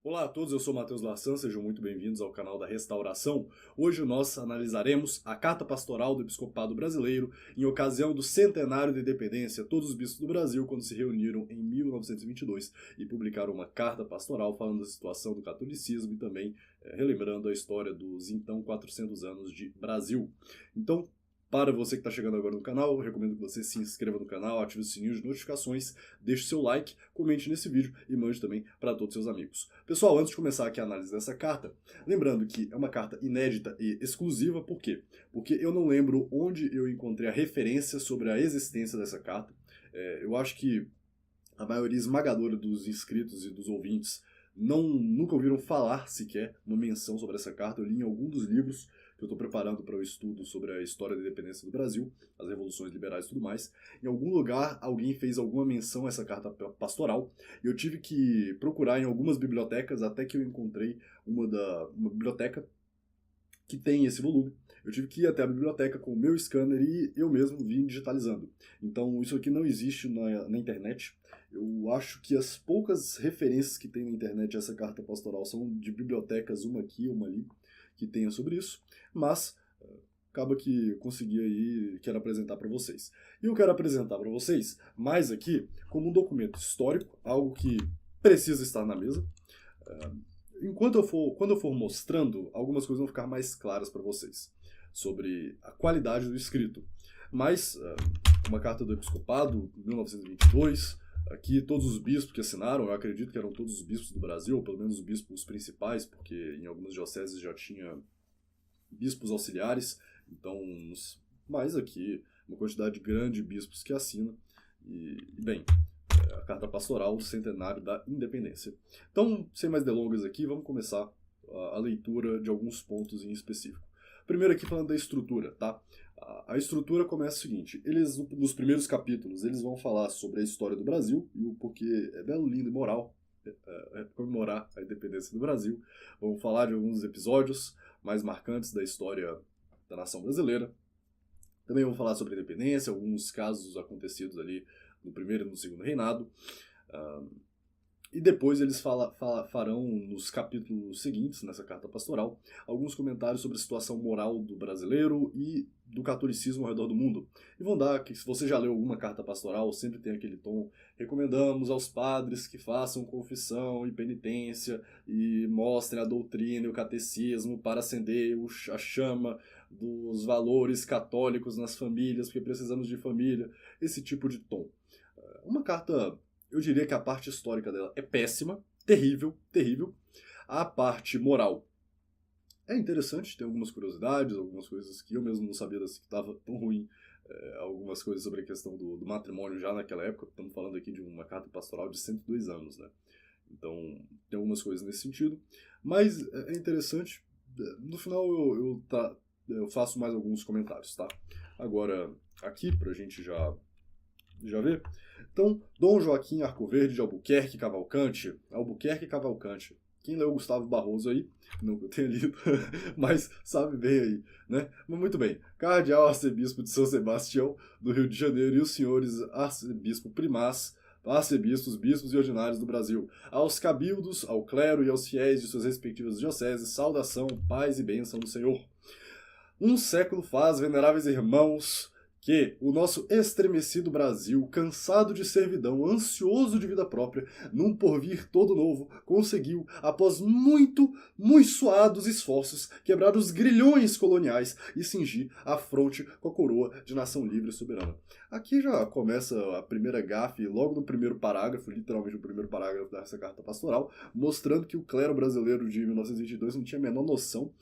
Olá a todos, eu sou Matheus Lassan, sejam muito bem-vindos ao canal da Restauração. Hoje nós analisaremos a Carta Pastoral do Episcopado Brasileiro em ocasião do centenário da independência. Todos os bispos do Brasil, quando se reuniram em 1922 e publicaram uma carta pastoral falando da situação do catolicismo e também relembrando a história dos então 400 anos de Brasil. Então, para você que está chegando agora no canal, eu recomendo que você se inscreva no canal, ative o sininho de notificações, deixe seu like, comente nesse vídeo e mande também para todos seus amigos. Pessoal, antes de começar aqui a análise dessa carta, lembrando que é uma carta inédita e exclusiva, por quê? Porque eu não lembro onde eu encontrei a referência sobre a existência dessa carta. Eu acho que a maioria esmagadora dos inscritos e dos ouvintes nunca ouviram falar sequer uma menção sobre essa carta. Eu li em algum dos livros que eu estou preparando para o estudo sobre a história da independência do Brasil, as revoluções liberais e tudo mais. Em algum lugar alguém fez alguma menção a essa carta pastoral e eu tive que procurar em algumas bibliotecas até que eu encontrei uma biblioteca que tem esse volume. Eu tive que ir até a biblioteca com o meu scanner e eu mesmo vim digitalizando. Então isso aqui não existe na internet. Eu acho que as poucas referências que tem na internet a essa carta pastoral são de bibliotecas, uma aqui, uma ali, que tenha sobre isso, mas acaba que eu consegui aí e quero apresentar para vocês. E eu quero apresentar para vocês mais aqui como um documento histórico, algo que precisa estar na mesa. Quando eu for mostrando, algumas coisas vão ficar mais claras para vocês sobre a qualidade do escrito. Mas, uma carta do Episcopado, 1922, aqui todos os bispos que assinaram, eu acredito que eram todos os bispos do Brasil, ou pelo menos os bispos principais, porque em algumas dioceses já tinha bispos auxiliares, então, mais aqui, uma quantidade grande de bispos que assinam. E bem, a Carta Pastoral do Centenário da Independência. Então, sem mais delongas aqui, vamos começar a leitura de alguns pontos em específico. Primeiro aqui falando da estrutura, tá? A estrutura começa o seguinte, nos primeiros capítulos, eles vão falar sobre a história do Brasil, e o porquê é belo, lindo e moral comemorar a independência do Brasil. Vamos falar de alguns episódios mais marcantes da história da nação brasileira. Também vamos falar sobre a independência, alguns casos acontecidos ali no primeiro e no segundo reinado. E depois eles farão, nos capítulos seguintes, nessa carta pastoral, alguns comentários sobre a situação moral do brasileiro e do catolicismo ao redor do mundo. E vão dar, que se você já leu alguma carta pastoral, sempre tem aquele tom, recomendamos aos padres que façam confissão e penitência e mostrem a doutrina e o catecismo para acender a chama dos valores católicos nas famílias, porque precisamos de família, esse tipo de tom. Uma carta... Eu diria que a parte histórica dela é péssima, terrível, terrível. A parte moral é interessante, tem algumas curiosidades, algumas coisas que eu mesmo não sabia que estava tão ruim. Algumas coisas sobre a questão do matrimônio já naquela época. Estamos falando aqui de uma carta pastoral de 102 anos, né? Então, tem algumas coisas nesse sentido. Mas é interessante. No final eu faço mais alguns comentários, tá? Agora, aqui, pra gente já ver. Então, Dom Joaquim Arcoverde de Albuquerque Cavalcante. Quem leu Gustavo Barroso aí, não que eu tenha lido, mas sabe bem aí, né? Mas muito bem, Cardeal Arcebispo de São Sebastião, do Rio de Janeiro, e os senhores Arcebispo Primaz, arcebispos, bispos e ordinários do Brasil. Aos cabildos, ao clero e aos fiéis de suas respectivas dioceses, saudação, paz e bênção do Senhor. Um século faz, veneráveis irmãos, que o nosso estremecido Brasil, cansado de servidão, ansioso de vida própria, num porvir todo novo, conseguiu, após muito suados esforços, quebrar os grilhões coloniais e cingir a fronte com a coroa de nação livre e soberana. Aqui já começa a primeira gafe, logo no primeiro parágrafo, literalmente o primeiro parágrafo dessa carta pastoral, mostrando que o clero brasileiro de 1922 não tinha a menor noção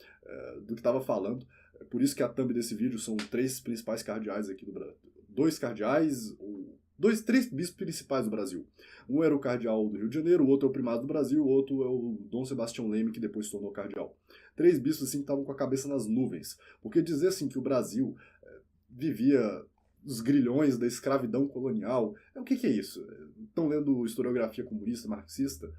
do que estava falando. Por isso que a thumb desse vídeo são três principais cardeais aqui do Brasil. Três bispos principais do Brasil. Um era o cardeal do Rio de Janeiro, o outro é o primado do Brasil, o outro é o Dom Sebastião Leme, que depois se tornou cardeal. Três bispos assim que estavam com a cabeça nas nuvens. Porque dizer assim que o Brasil vivia os grilhões da escravidão colonial, o que é isso? Estão lendo historiografia comunista, marxista?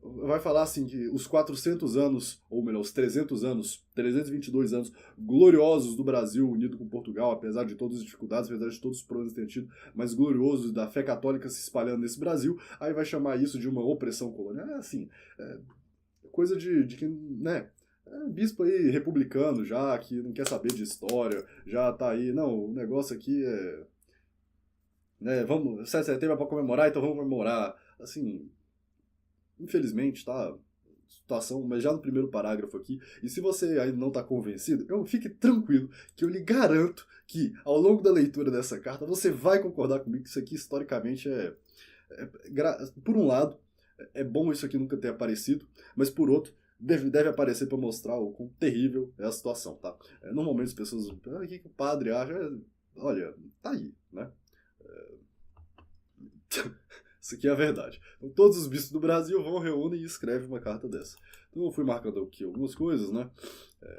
vai falar assim que os 400 anos, ou melhor, os 300 anos, 322 anos gloriosos do Brasil unido com Portugal, apesar de todas as dificuldades, apesar de todos os problemas que tem tido, mas gloriosos da fé católica se espalhando nesse Brasil, aí vai chamar isso de uma opressão colonial. Assim, coisa de quem, né, bispo aí republicano já, que não quer saber de história, já tá aí, não, o negócio aqui é, né, vamos, 7 de setembro é pra comemorar, então vamos comemorar, assim, infelizmente, tá, situação, mas já no primeiro parágrafo aqui, e se você ainda não está convencido, fique tranquilo, que eu lhe garanto que, ao longo da leitura dessa carta, você vai concordar comigo que isso aqui, historicamente, por um lado, é bom isso aqui nunca ter aparecido, mas por outro, deve aparecer para mostrar o quão terrível é a situação, tá? Normalmente as pessoas, o que o padre acha? Olha, tá aí, né? Isso aqui é a verdade. Então, todos os bispos do Brasil vão, reúnem e escrevem uma carta dessa. Então, eu fui marcando aqui algumas coisas, né?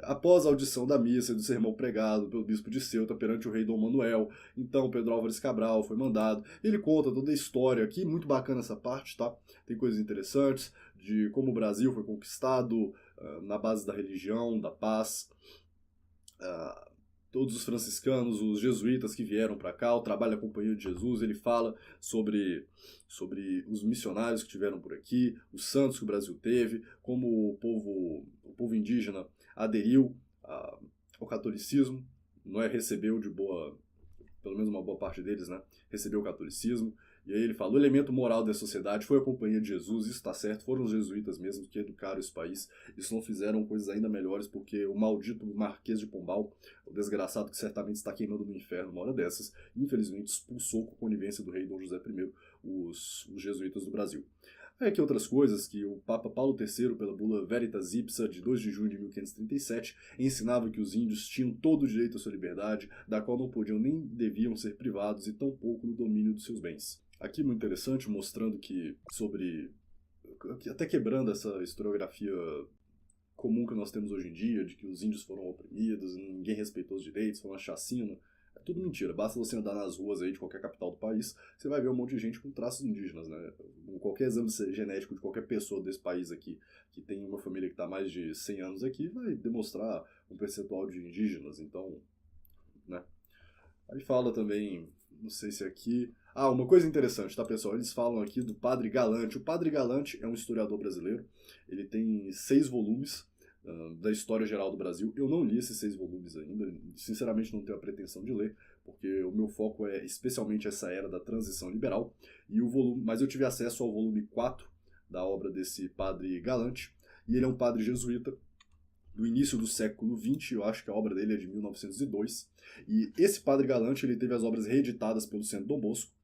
Após a audição da missa e do sermão pregado pelo bispo de Ceuta perante o rei Dom Manuel, então Pedro Álvares Cabral foi mandado. Ele conta toda a história aqui, muito bacana essa parte, tá? Tem coisas interessantes de como o Brasil foi conquistado na base da religião, da paz. Todos os franciscanos, os jesuítas que vieram para cá, o trabalho da Companhia de Jesus, ele fala sobre os missionários que tiveram por aqui, os santos que o Brasil teve, como o povo indígena aderiu ao catolicismo, recebeu de boa, pelo menos uma boa parte deles, né, recebeu o catolicismo. E aí ele fala, o elemento moral da sociedade foi a Companhia de Jesus, isso está certo, foram os jesuítas mesmo que educaram esse país, isso não fizeram coisas ainda melhores, porque o maldito Marquês de Pombal, o desgraçado que certamente está queimando no inferno uma hora dessas, infelizmente expulsou com a conivência do rei Dom José I os jesuítas do Brasil. Aí aqui outras coisas, que o Papa Paulo III, pela bula Veritas Ipsa, de 2 de junho de 1537, ensinava que os índios tinham todo o direito à sua liberdade, da qual não podiam nem deviam ser privados, e tampouco no domínio dos seus bens. Aqui muito interessante, mostrando que até quebrando essa historiografia comum que nós temos hoje em dia, de que os índios foram oprimidos, ninguém respeitou os direitos, foi uma chacina. É tudo mentira. Basta você andar nas ruas aí de qualquer capital do país, você vai ver um monte de gente com traços indígenas, né? Qualquer exame genético de qualquer pessoa desse país aqui, que tem uma família que está há mais de 100 anos aqui, vai demonstrar um percentual de indígenas, então, né? Aí fala também, não sei se aqui... uma coisa interessante, tá, pessoal? Eles falam aqui do Padre Galante. O Padre Galante é um historiador brasileiro. Ele tem 6 volumes da história geral do Brasil. Eu não li esses 6 volumes ainda. Sinceramente, não tenho a pretensão de ler, porque o meu foco é especialmente essa era da transição liberal. Mas eu tive acesso ao volume 4 da obra desse Padre Galante. E ele é um padre jesuíta do início do século XX, eu acho que a obra dele é de 1902. E esse Padre Galante, ele teve as obras reeditadas pelo Centro Dom Bosco.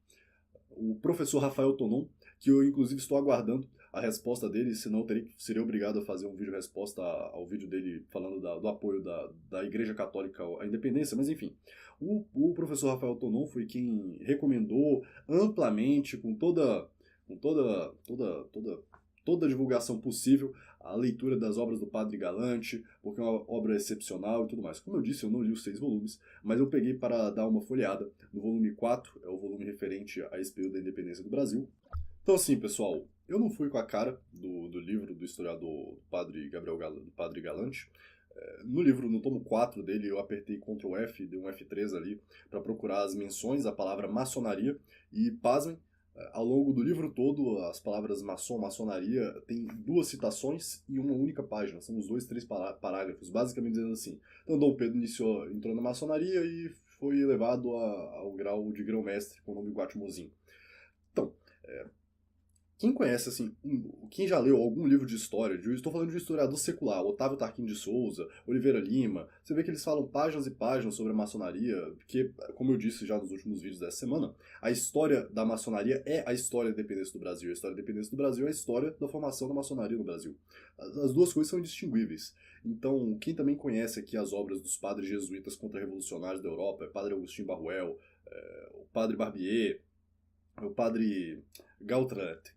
O professor Rafael Tonon, que eu inclusive estou aguardando a resposta dele, senão seria obrigado a fazer um vídeo-resposta ao vídeo dele falando do apoio da Igreja Católica à independência, mas enfim. O professor Rafael Tonon foi quem recomendou amplamente, com toda a divulgação possível, a leitura das obras do Padre Galante, porque é uma obra excepcional e tudo mais. Como eu disse, eu não li os 6 volumes, mas eu peguei para dar uma folheada no volume 4, é o volume referente a esse período da independência do Brasil. Então assim, pessoal, eu não fui com a cara do livro do historiador Padre Galante. No livro, no tomo 4 dele, eu apertei Ctrl F, dei um F3 ali, para procurar as menções à palavra maçonaria, e pasmem, ao longo do livro todo, as palavras maçonaria tem 2 citações e uma única página. São os 2, 3 parágrafos, basicamente dizendo assim. Então, Dom Pedro entrou na maçonaria e foi elevado ao grau de grão-mestre com o nome Guatimozinho. Então, quem conhece, assim, quem já leu algum livro de história, estou falando de um historiador secular, Otávio Tarquínio de Souza, Oliveira Lima, você vê que eles falam páginas e páginas sobre a maçonaria, porque, como eu disse já nos últimos vídeos dessa semana, a história da maçonaria é a história da independência do Brasil. A história da independência do Brasil é a história da formação da maçonaria no Brasil. As duas coisas são indistinguíveis. Então, quem também conhece aqui as obras dos padres jesuítas contra-revolucionários da Europa, é Padre Agostinho Barruel, o Padre Barbier, o Padre Gautlet,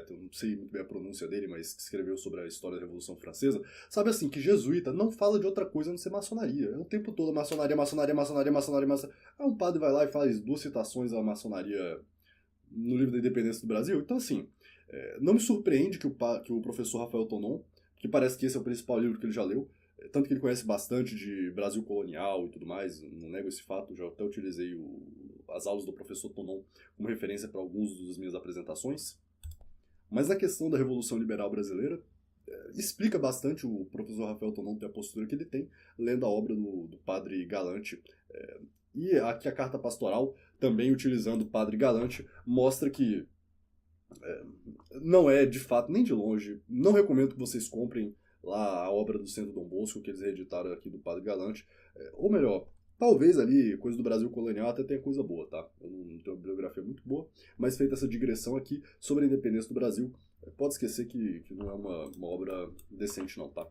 eu não sei muito bem a pronúncia dele, mas que escreveu sobre a história da Revolução Francesa, sabe assim, que jesuíta não fala de outra coisa a não ser maçonaria. É o tempo todo maçonaria. Aí um padre vai lá e faz 2 citações à maçonaria no livro da Independência do Brasil. Então, assim, não me surpreende que o professor Rafael Tonon, que parece que esse é o principal livro que ele já leu, tanto que ele conhece bastante de Brasil colonial e tudo mais, não nego esse fato, já até utilizei as aulas do professor Tonon como referência para algumas das minhas apresentações. Mas na questão da Revolução Liberal Brasileira, explica bastante o professor Rafael Tonon ter a postura que ele tem, lendo a obra do padre Galante. E aqui a Carta Pastoral, também utilizando o padre Galante, mostra que não é, de fato, nem de longe, não recomendo que vocês comprem lá a obra do Centro Dom Bosco, que eles reeditaram aqui do padre Galante. Ou melhor, talvez ali, coisa do Brasil colonial até tenha coisa boa, tá? Eu não tenho uma bibliografia muito boa, mas feita essa digressão aqui sobre a independência do Brasil, pode esquecer que não é uma obra decente não, tá?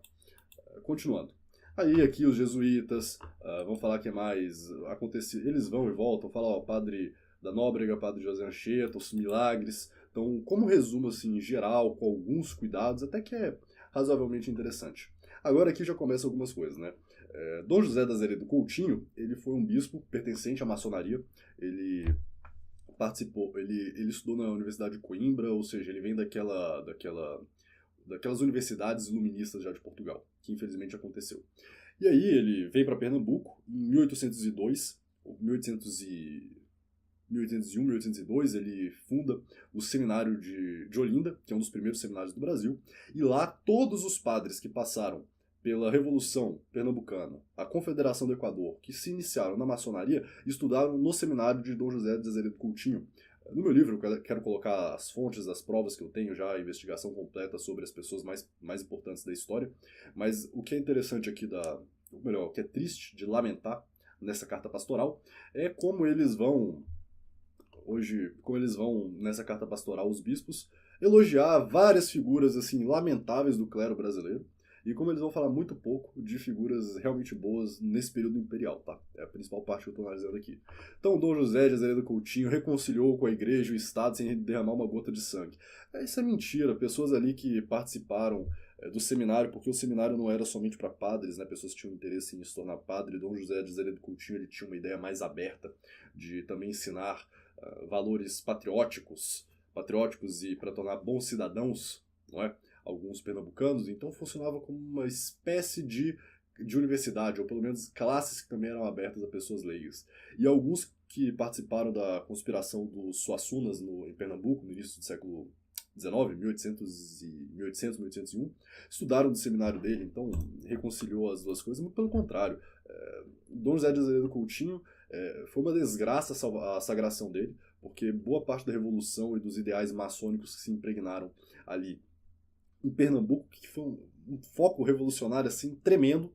Continuando. Aí aqui os jesuítas vão falar que mais aconteceu, eles vão e voltam, falar o padre da Nóbrega, padre José Anchieta, os milagres. Então, como resumo assim, em geral, com alguns cuidados, até que é razoavelmente interessante. Agora aqui já começam algumas coisas, né? Dom José de Azeredo Coutinho, ele foi um bispo pertencente à maçonaria, ele participou, ele estudou na Universidade de Coimbra, ou seja, ele vem daquelas universidades iluministas já de Portugal, que infelizmente aconteceu. E aí ele vem para Pernambuco em 1802, 1801, 1802, ele funda o seminário de Olinda, que é um dos primeiros seminários do Brasil, e lá todos os padres que passaram pela Revolução Pernambucana, a Confederação do Equador, que se iniciaram na maçonaria, estudaram no seminário de Dom José de Azeredo Coutinho. No meu livro eu quero colocar as fontes, as provas que eu tenho já, a investigação completa sobre as pessoas mais importantes da história, mas o que é interessante aqui, ou melhor, o que é triste de lamentar nessa carta pastoral, é como eles vão nessa carta pastoral, os bispos, elogiar várias figuras assim lamentáveis do clero brasileiro, e como eles vão falar muito pouco de figuras realmente boas nesse período imperial, tá? É a principal parte que eu estou analisando aqui. Então, Dom José de Azeredo Coutinho reconciliou com a igreja e o Estado sem derramar uma gota de sangue. Isso é mentira. Pessoas ali que participaram do seminário, porque o seminário não era somente para padres, né? Pessoas que tinham interesse em se tornar padre. Dom José de Azeredo Coutinho, ele tinha uma ideia mais aberta de também ensinar valores patrióticos e para tornar bons cidadãos, não é? Alguns pernambucanos, então funcionava como uma espécie de universidade, ou pelo menos classes que também eram abertas a pessoas leigas. E alguns que participaram da conspiração dos Suassunas em Pernambuco, no início do século XIX, 1801, estudaram no seminário dele, então reconciliou as duas coisas, mas pelo contrário, Dom José de Azeredo Coutinho foi uma desgraça a sagração dele, porque boa parte da revolução e dos ideais maçônicos que se impregnaram ali em Pernambuco, que foi um foco revolucionário assim, tremendo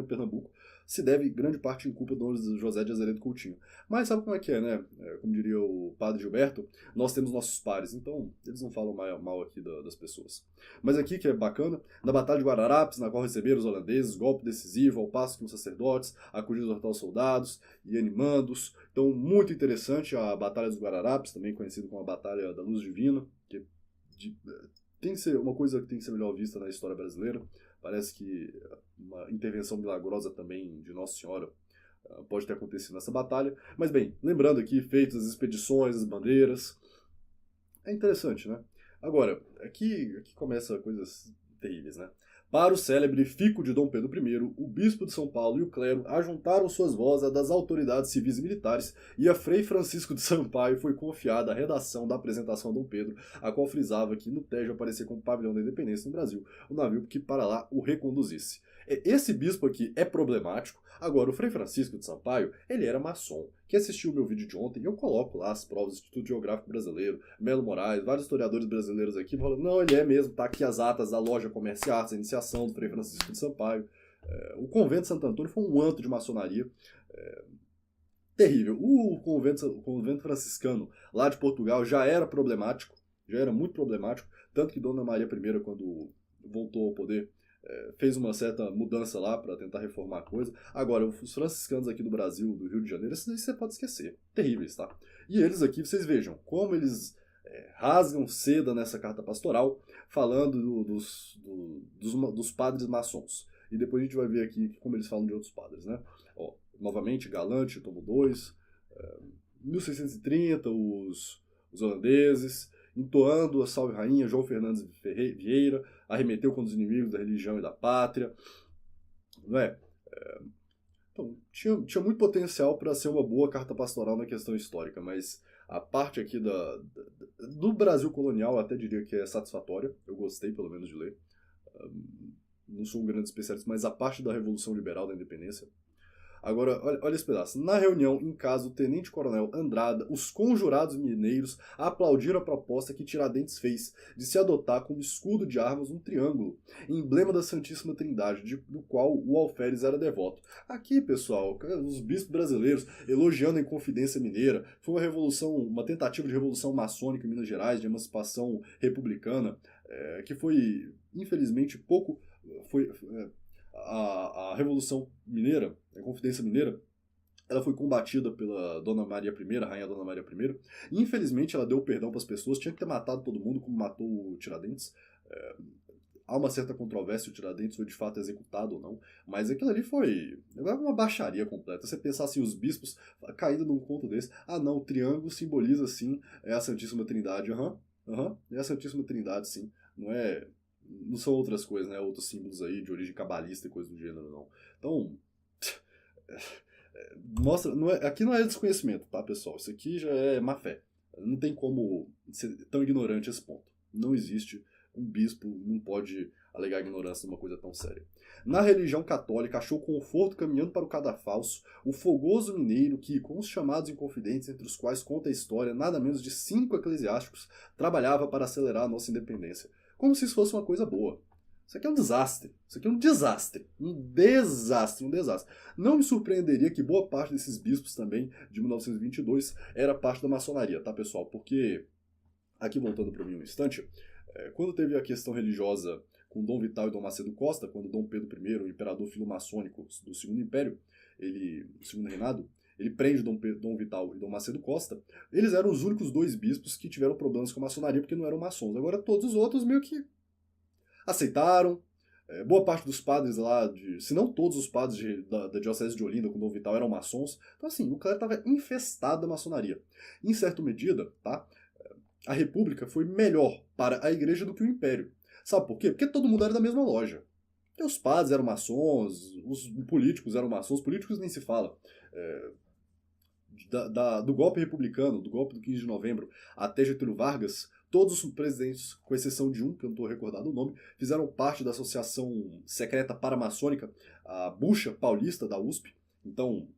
Pernambuco, se deve grande parte em culpa do José de Azeredo Coutinho. Mas sabe como é que é, né? Como diria o padre Gilberto, nós temos nossos pares, então eles não falam mal aqui das pessoas. Mas aqui que é bacana, na Batalha de Guararapes, na qual receberam os holandeses, golpe decisivo, ao passo que os sacerdotes acudiram a os soldados e animando-os. Então, muito interessante a Batalha dos Guararapes, também conhecida como a Batalha da Luz Divina, que tem que ser uma coisa que tem que ser melhor vista na história brasileira. Parece que uma intervenção milagrosa também de Nossa Senhora pode ter acontecido nessa batalha. Mas bem, lembrando aqui, feitas as expedições, as bandeiras. É interessante, né? Agora, aqui começa coisas terríveis, né? Para o célebre fico de Dom Pedro I, o bispo de São Paulo e o clero ajuntaram suas vozes à das autoridades civis e militares, e a Frei Francisco de Sampaio foi confiada a redação da apresentação a Dom Pedro, a qual frisava que no Tejo aparecia como pavilhão da independência no Brasil, o navio que para lá o reconduzisse. Esse bispo aqui é problemático. Agora, o Frei Francisco de Sampaio, ele era maçom. Quem assistiu o meu vídeo de ontem, eu coloco lá as provas do Instituto Geográfico Brasileiro, Melo Moraes, vários historiadores brasileiros aqui, falando, não, ele é mesmo, tá aqui as atas da loja Comércio e Artes, a iniciação do Frei Francisco de Sampaio. O convento de Santo Antônio foi um antro de maçonaria. Terrível. O convento franciscano lá de Portugal já era problemático, já era muito problemático, tanto que Dona Maria I, quando voltou ao poder, fez uma certa mudança lá para tentar reformar a coisa. Agora, os franciscanos aqui do Brasil, do Rio de Janeiro, esses aí você pode esquecer. Terríveis, tá? E eles aqui, vocês vejam como eles rasgam seda nessa carta pastoral, falando dos padres maçons. E depois a gente vai ver aqui como eles falam de outros padres, né? Novamente, Galante, tomo 2. 1630, os holandeses, entoando a Salve Rainha, João Fernandes Vieira, arremeteu contra os inimigos da religião e da pátria. Não é? Então, tinha muito potencial para ser uma boa carta pastoral na questão histórica, mas a parte aqui do Brasil colonial eu até diria que é satisfatória. Eu gostei, pelo menos, de ler. Não sou um grande especialista, mas a parte da Revolução Liberal da Independência. Agora, olha esse pedaço. Na reunião em casa do tenente-coronel Andrada, os conjurados mineiros aplaudiram a proposta que Tiradentes fez de se adotar como escudo de armas um triângulo, emblema da Santíssima Trindade, do qual o alferes era devoto. Aqui, pessoal, os bispos brasileiros elogiando a Inconfidência Mineira. Foi uma revolução, uma tentativa de revolução maçônica em Minas Gerais, de emancipação republicana, que foi, infelizmente, pouco... A Revolução Mineira, a Inconfidência Mineira, ela foi combatida pela Dona Maria I, a Rainha Dona Maria I, e infelizmente ela deu perdão para as pessoas, tinha que ter matado todo mundo como matou o Tiradentes. Há uma certa controvérsia se o Tiradentes foi de fato executado ou não, mas aquilo ali foi uma baixaria completa. Você pensar assim, os bispos caindo num conto desse, não, o triângulo simboliza sim a Santíssima Trindade, é a Santíssima Trindade sim, não são outras coisas, né? Outros símbolos aí de origem cabalista e coisa do gênero, não. Então, mostra, aqui não é desconhecimento, tá, pessoal? Isso aqui já é má fé. Não tem como ser tão ignorante a esse ponto. Não existe, um bispo não pode alegar ignorância numa coisa tão séria. Na religião católica, achou conforto caminhando para o cadafalso o fogoso mineiro que, com os chamados inconfidentes, entre os quais conta a história, nada menos de 5 eclesiásticos, trabalhava para acelerar a nossa independência. Como se isso fosse uma coisa boa. Isso aqui é um desastre. Isso aqui é um desastre. Um desastre. Não me surpreenderia que boa parte desses bispos também, de 1922, era parte da maçonaria, tá, pessoal? Porque, aqui voltando para mim um instante, quando teve a questão religiosa com Dom Vital e Dom Macedo Costa, quando Dom Pedro I, o imperador filomaçônico do Segundo Império, o Segundo Reinado, ele prende Dom Vital e Dom Macedo Costa, eles eram os únicos 2 bispos que tiveram problemas com a maçonaria porque não eram maçons. Agora todos os outros meio que aceitaram. Boa parte dos padres lá, se não todos os padres da diocese de Olinda com Dom Vital eram maçons. Então assim, o cara estava infestado da maçonaria. Em certa medida, tá, a república foi melhor para a igreja do que o império. Sabe por quê? Porque todo mundo era da mesma loja. Porque os padres eram maçons, os políticos eram maçons, os políticos nem se fala. Do golpe republicano, do golpe do 15 de novembro até Getúlio Vargas, todos os presidentes, com exceção de um, que eu não estou recordado o nome, fizeram parte da associação secreta paramaçônica, a Bucha Paulista da USP. Então,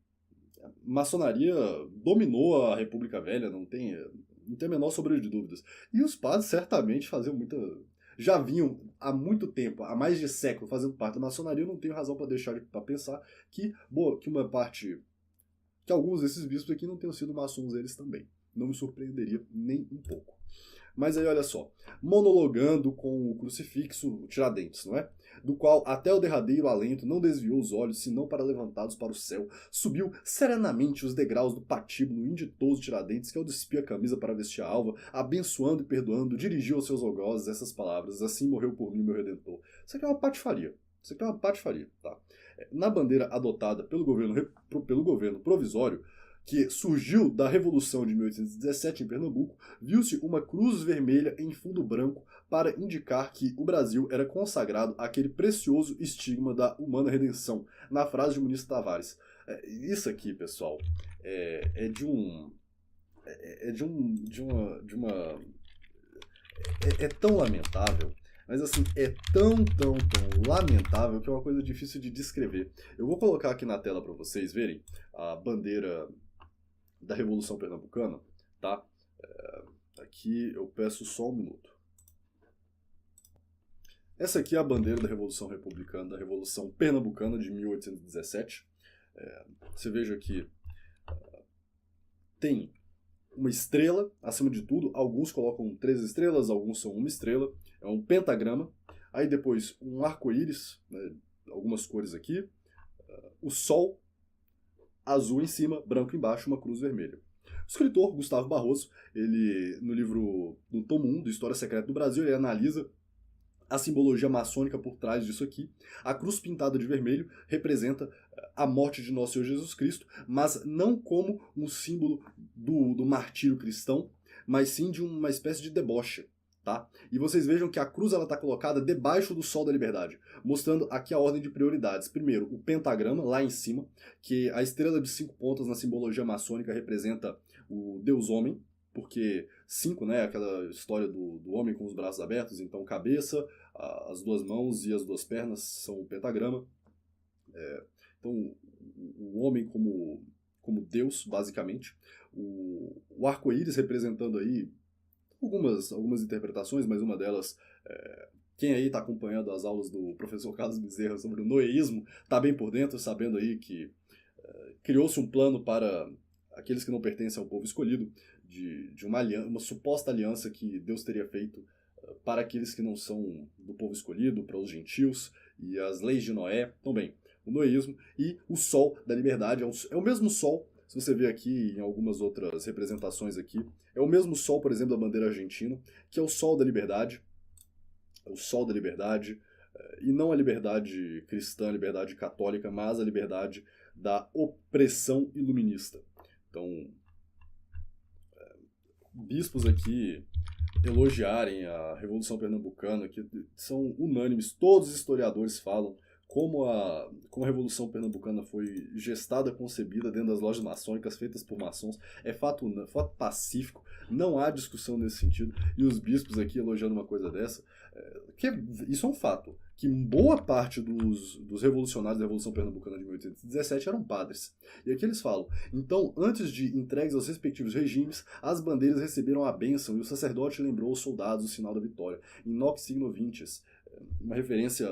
a maçonaria dominou a República Velha, não tem a menor sombra de dúvidas. E os padres certamente faziam já vinham há muito tempo, há mais de século, fazendo parte da maçonaria. Eu não tenho razão para deixar para pensar que alguns desses bispos aqui não tenham sido maçons eles também. Não me surpreenderia nem um pouco. Mas aí olha só, monologando com o crucifixo, o Tiradentes, não é? Do qual até o derradeiro alento não desviou os olhos, senão para levantados para o céu, subiu serenamente os degraus do patíbulo inditoso Tiradentes, que ao despir a camisa para vestir a alva, abençoando e perdoando, dirigiu aos seus algozes essas palavras: assim morreu por mim meu Redentor. Isso aqui é uma patifaria. Tá? Na bandeira adotada pelo governo provisório, que surgiu da Revolução de 1817 em Pernambuco, viu-se uma cruz vermelha em fundo branco para indicar que o Brasil era consagrado àquele precioso estigma da humana redenção, na frase de Muniz Tavares. Isso aqui, pessoal, é tão lamentável. Mas assim, é tão lamentável que é uma coisa difícil de descrever. Eu vou colocar aqui na tela para vocês verem a bandeira da Revolução Pernambucana, tá? Aqui eu peço só um minuto. Essa aqui é a bandeira da Revolução Republicana, da Revolução Pernambucana de 1817. Você veja que tem uma estrela acima de tudo, alguns colocam 3 estrelas, alguns são 1 estrela, é um pentagrama, aí depois um arco-íris, né, algumas cores aqui, o sol azul em cima, branco embaixo, uma cruz vermelha. O escritor Gustavo Barroso, ele no tomo 1 do História Secreta do Brasil, ele analisa a simbologia maçônica por trás disso aqui. A cruz pintada de vermelho representa a morte de nosso Senhor Jesus Cristo, mas não como um símbolo do martírio cristão, mas sim de uma espécie de deboche. Tá? E vocês vejam que a cruz está colocada debaixo do sol da liberdade, mostrando aqui a ordem de prioridades. Primeiro, o pentagrama, lá em cima, que a estrela de 5 pontas na simbologia maçônica representa o Deus Homem, porque 5, né, aquela história do homem com os braços abertos, então cabeça, as 2 mãos e as 2 pernas são o pentagrama. Então, o homem como Deus, basicamente. O arco-íris representando aí algumas interpretações, mas uma delas, quem aí está acompanhando as aulas do professor Carlos Bezerra sobre o noeísmo, está bem por dentro, sabendo aí que criou-se um plano para aqueles que não pertencem ao povo escolhido, de uma suposta aliança que Deus teria feito para aqueles que não são do povo escolhido, para os gentios, e as leis de Noé, também, o noeísmo, e o sol da liberdade, é o mesmo sol. Se você ver aqui em algumas outras representações aqui, é o mesmo sol, por exemplo, da bandeira argentina, que é o sol da liberdade. É o sol da liberdade, e não a liberdade cristã, a liberdade católica, mas a liberdade da opressão iluminista. Então, bispos aqui elogiarem a Revolução Pernambucana, que são unânimes, todos os historiadores falam como a Revolução Pernambucana foi gestada, concebida dentro das lojas maçônicas, feitas por maçons, é fato pacífico, não há discussão nesse sentido, e os bispos aqui elogiando uma coisa dessa, isso é um fato, que boa parte dos revolucionários da Revolução Pernambucana de 1817 eram padres. E aqui eles falam, então, antes de entregues aos respectivos regimes, as bandeiras receberam a bênção e o sacerdote lembrou aos soldados o sinal da vitória, in noc signo vinces, uma referência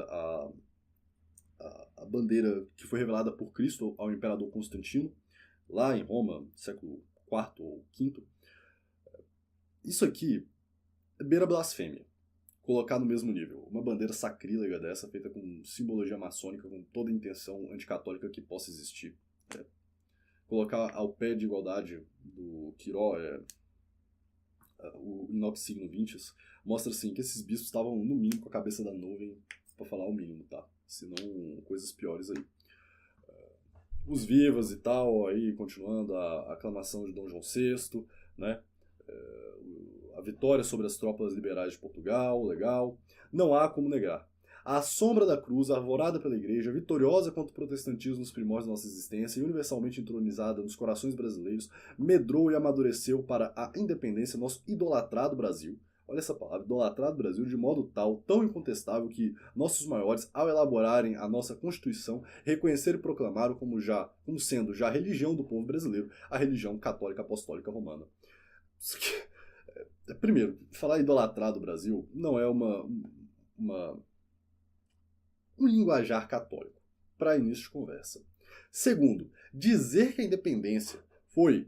a bandeira que foi revelada por Cristo ao imperador Constantino, lá em Roma, século IV ou V. Isso aqui beira blasfêmia, colocar no mesmo nível. Uma bandeira sacrílega dessa, feita com simbologia maçônica, com toda a intenção anticatólica que possa existir. Colocar ao pé de igualdade do Quiró, o in noc signo vinces, mostra assim que esses bispos estavam no mínimo com a cabeça da nuvem, para falar o mínimo, tá? Senão coisas piores aí. Os vivas e tal, aí continuando a aclamação de Dom João VI, né? A vitória sobre as tropas liberais de Portugal, legal. Não há como negar. A sombra da cruz, arvorada pela igreja, vitoriosa contra o protestantismo nos primórdios da nossa existência e universalmente entronizada nos corações brasileiros, medrou e amadureceu para a independência nosso idolatrado Brasil. Olha essa palavra, idolatrado Brasil, de modo tal, tão incontestável, que nossos maiores, ao elaborarem a nossa Constituição, reconheceram e proclamaram como sendo já a religião do povo brasileiro, a religião católica apostólica romana. Primeiro, falar idolatrado Brasil não é um linguajar católico, para início de conversa. Segundo, dizer que a independência foi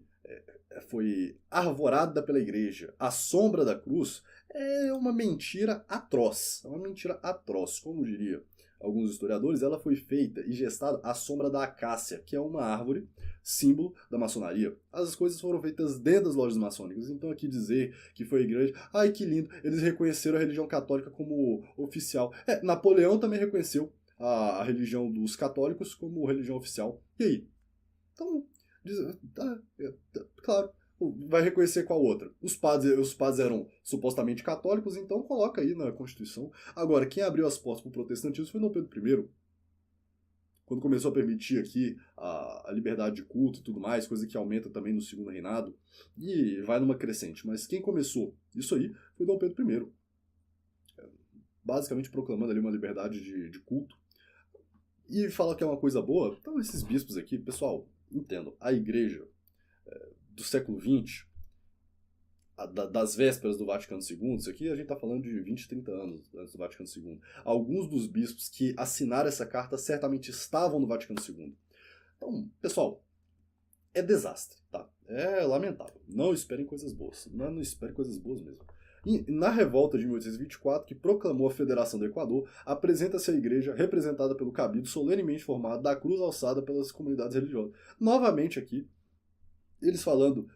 arvorada pela igreja, à sombra da cruz, é uma mentira atroz. É uma mentira atroz, como diria alguns historiadores. Ela foi feita e gestada à sombra da acácia, que é uma árvore, símbolo da maçonaria. As coisas foram feitas dentro das lojas maçônicas. Então aqui dizer que foi a igreja, ai que lindo, eles reconheceram a religião católica como oficial. Napoleão também reconheceu a religião dos católicos como religião oficial. E aí? Então, claro, vai reconhecer qual outra? Os padres eram supostamente católicos, então coloca aí na Constituição. Agora, quem abriu as portas para o protestantismo foi Dom Pedro I, quando começou a permitir aqui a liberdade de culto e tudo mais, coisa que aumenta também no segundo reinado, e vai numa crescente. Mas quem começou isso aí foi Dom Pedro I, basicamente proclamando ali uma liberdade de culto. E fala que é uma coisa boa. Então esses bispos aqui, pessoal, entendam, a igreja do século XX, das vésperas do Vaticano II, isso aqui a gente está falando de 20, 30 anos antes do Vaticano II. Alguns dos bispos que assinaram essa carta certamente estavam no Vaticano II. Então, pessoal, é desastre, tá? É lamentável. Não esperem coisas boas. Não esperem coisas boas mesmo. E na revolta de 1824, que proclamou a Federação do Equador, apresenta-se a igreja representada pelo cabido solenemente formado da cruz alçada pelas comunidades religiosas. Novamente aqui, eles falando,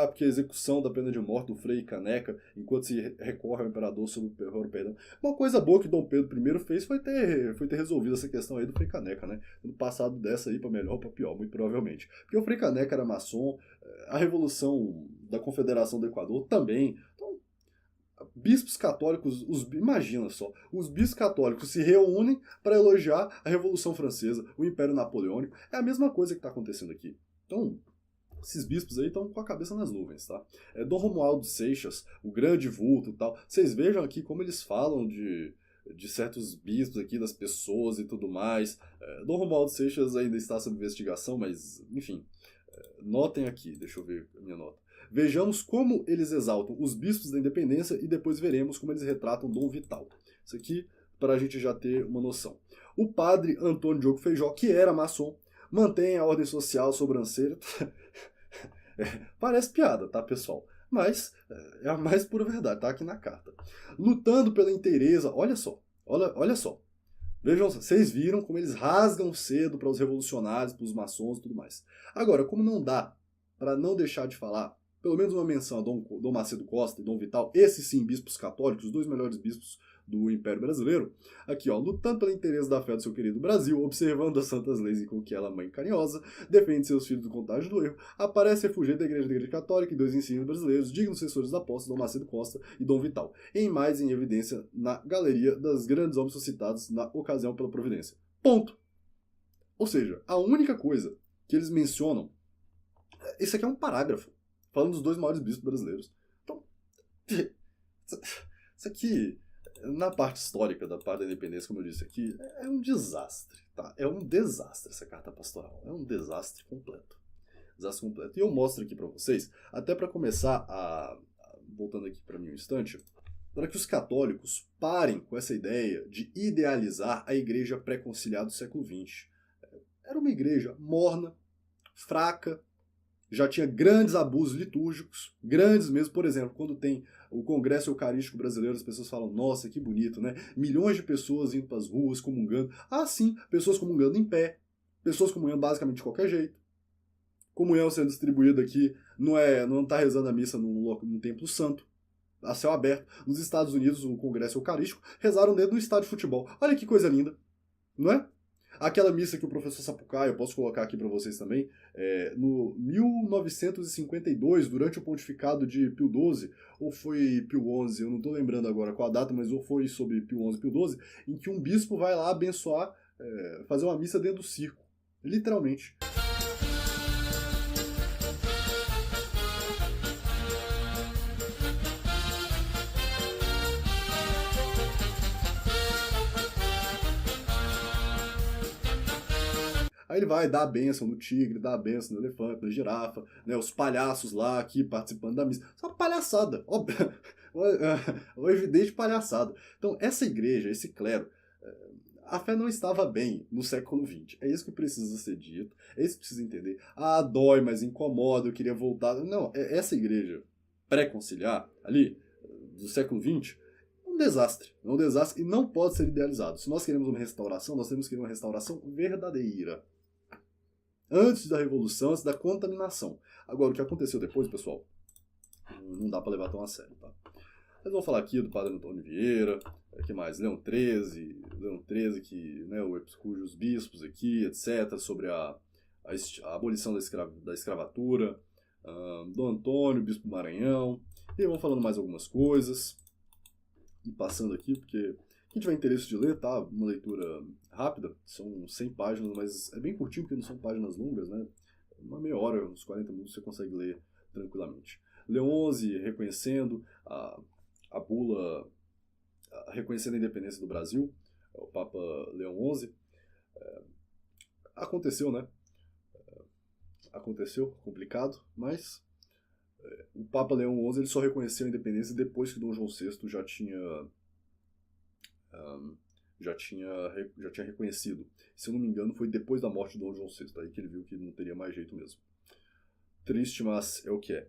porque a execução da pena de morte do Frei Caneca, enquanto se recorre ao imperador sobre o perdão. Uma coisa boa que Dom Pedro I fez foi ter resolvido essa questão aí do Frei Caneca, né? No passado dessa aí, para melhor ou para pior, muito provavelmente. Porque o Frei Caneca era maçom, a Revolução da Confederação do Equador também. Então, bispos católicos, imagina só, os bispos católicos se reúnem para elogiar a Revolução Francesa, o Império Napoleônico. É a mesma coisa que está acontecendo aqui. Então, esses bispos aí estão com a cabeça nas nuvens, tá? Dom Romualdo Seixas, o grande vulto e tal. Vocês vejam aqui como eles falam de certos bispos aqui, das pessoas e tudo mais. Dom Romualdo Seixas ainda está sob investigação, mas, enfim. Notem aqui, deixa eu ver a minha nota. Vejamos como eles exaltam os bispos da independência e depois veremos como eles retratam Dom Vital. Isso aqui para a gente já ter uma noção. O padre Antônio Diogo Feijó, que era maçom, mantém a ordem social sobrancelha. Parece piada, tá, pessoal? Mas é a mais pura verdade, tá aqui na carta. Lutando pela inteireza, olha só. Vejam, vocês viram como eles rasgam cedo para os revolucionários, para os maçons e tudo mais. Agora, como não dá para não deixar de falar, pelo menos uma menção a Dom Macedo Costa e Dom Vital, esses sim, bispos católicos, os dois melhores bispos do Império Brasileiro, aqui ó, lutando pelo interesse da fé do seu querido Brasil, observando as santas leis e com que ela, mãe carinhosa, defende seus filhos do contágio do erro, aparece refugente da Igreja Católica e dois ensinos brasileiros, dignos sucessores da apóstolo Dom Macedo Costa e Dom Vital, em evidência na galeria das grandes homens suscitados na ocasião pela providência. Ponto. Ou seja, a única coisa que eles mencionam, esse aqui é um parágrafo, falando dos dois maiores bispos brasileiros. Então, isso aqui, na parte histórica da parte da independência, como eu disse aqui, é um desastre, tá? É um desastre essa carta pastoral. É um desastre completo. Desastre completo. E eu mostro aqui para vocês, até para começar voltando aqui para mim um instante, para que os católicos parem com essa ideia de idealizar a igreja pré-conciliar do século XX. Era uma igreja morna, fraca, já tinha grandes abusos litúrgicos, grandes mesmo, por exemplo, quando tem o Congresso Eucarístico Brasileiro, as pessoas falam, nossa, que bonito, né? Milhões de pessoas indo para as ruas, comungando. Ah, sim, pessoas comungando em pé, pessoas comungando basicamente de qualquer jeito. Comunhão sendo distribuída aqui, não está rezando a missa num templo santo, a céu aberto. Nos Estados Unidos, o Congresso Eucarístico, rezaram dentro do estádio de futebol. Olha que coisa linda, não é? Aquela missa que o professor Sapucaia, eu posso colocar aqui para vocês também, no 1952, durante o pontificado de Pio XII, ou foi Pio XI, eu não estou lembrando agora qual a data, mas ou foi sobre Pio XI, Pio XII, em que um bispo vai lá abençoar, fazer uma missa dentro do circo, literalmente. Aí ele vai dar a bênção no tigre, dá a bênção no elefante, na girafa, né, os palhaços lá aqui participando da missa. Isso é uma palhaçada, óbvio. Uma evidente palhaçada. Então, essa igreja, esse clero, a fé não estava bem no século XX. É isso que precisa ser dito, é isso que precisa entender. Ah, dói, mas incomoda, eu queria voltar. Não, essa igreja pré-conciliar, ali, do século XX, é um desastre e não pode ser idealizado. Se nós queremos uma restauração, nós temos que querer uma restauração verdadeira. Antes da Revolução, antes da contaminação. Agora, o que aconteceu depois, pessoal, não dá para levar tão a sério, tá? Mas vamos falar aqui do padre Antônio Vieira, que mais? Leão XIII, que, né, cujos bispos aqui, etc., sobre a abolição da escravatura, Dom Antônio, bispo do Maranhão, e vamos falando mais algumas coisas, e passando aqui, porque quem tiver interesse de ler, tá? Uma leitura rápida, são 100 páginas, mas é bem curtinho, porque não são páginas longas, né? Uma meia hora, uns 40 minutos, você consegue ler tranquilamente. Leão XI reconhecendo a bula, reconhecendo a independência do Brasil, o Papa Leão XI. Aconteceu, né? Aconteceu, complicado, mas o Papa Leão XI ele só reconheceu a independência depois que Dom João VI já tinha reconhecido. Se eu não me engano, foi depois da morte de Dom João VI, aí que ele viu que não teria mais jeito mesmo. Triste, mas é o que é.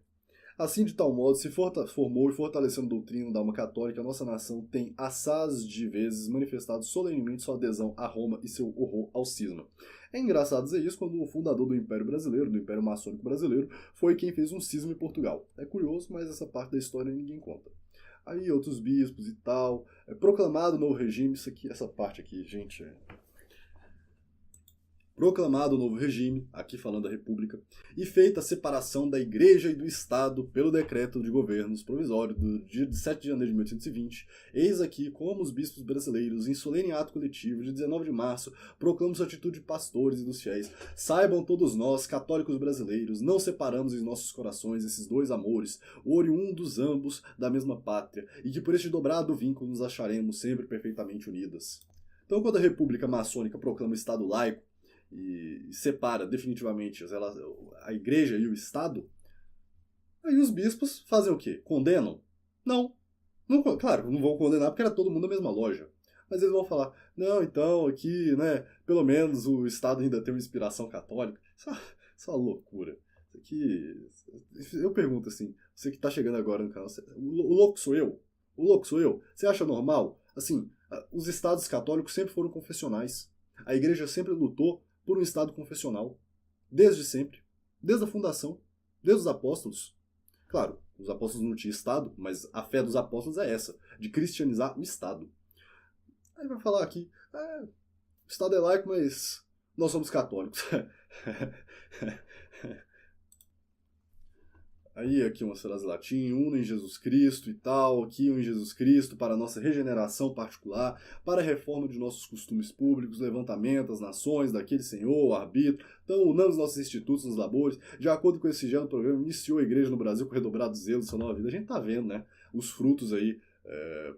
Assim, de tal modo, se formou e fortalecendo a doutrina da alma católica, a nossa nação tem assaz de vezes manifestado solenemente sua adesão a Roma e seu horror ao cisma. É engraçado dizer isso quando o fundador do Império Brasileiro, do Império Maçônico Brasileiro, foi quem fez um cisma em Portugal. É curioso, mas essa parte da história ninguém conta. Aí outros bispos e tal, proclamado o novo regime, essa parte aqui, gente, proclamado o novo regime, aqui falando da República, e feita a separação da Igreja e do Estado pelo decreto de governos provisório do dia 7 de janeiro de 1820, eis aqui como os bispos brasileiros, em solene ato coletivo de 19 de março, proclamam sua atitude de pastores e dos fiéis. Saibam todos nós, católicos brasileiros, não separamos em nossos corações esses dois amores, oriundos ambos da mesma pátria, e que por este dobrado vínculo nos acharemos sempre perfeitamente unidas. Então, quando a República Maçônica proclama o Estado laico, e separa definitivamente a igreja e o Estado, aí os bispos fazem o quê? Condenam? Não. Claro, não vão condenar porque era todo mundo na mesma loja. Mas eles vão falar, não, então aqui, né, pelo menos o Estado ainda tem uma inspiração católica. Isso é uma loucura. Isso aqui, eu pergunto assim, você que está chegando agora no canal, o louco sou eu? O louco sou eu? Você acha normal? Assim, os estados católicos sempre foram confessionais. A igreja sempre lutou por um Estado confessional, desde sempre, desde a fundação, desde os apóstolos. Claro, os apóstolos não tinham Estado, mas a fé dos apóstolos é essa, de cristianizar o Estado. Aí vai falar aqui, o Estado é laico, mas nós somos católicos. Aí aqui umas frases latim, uno em Jesus Cristo e tal, aqui um em Jesus Cristo para a nossa regeneração particular, para a reforma de nossos costumes públicos, levantamento das nações, daquele Senhor, arbítrio. Então unamos nossos institutos nos labores. De acordo com esse singelo programa, iniciou a igreja no Brasil com redobrado zelo de sua nova vida. A gente tá vendo, né, os frutos aí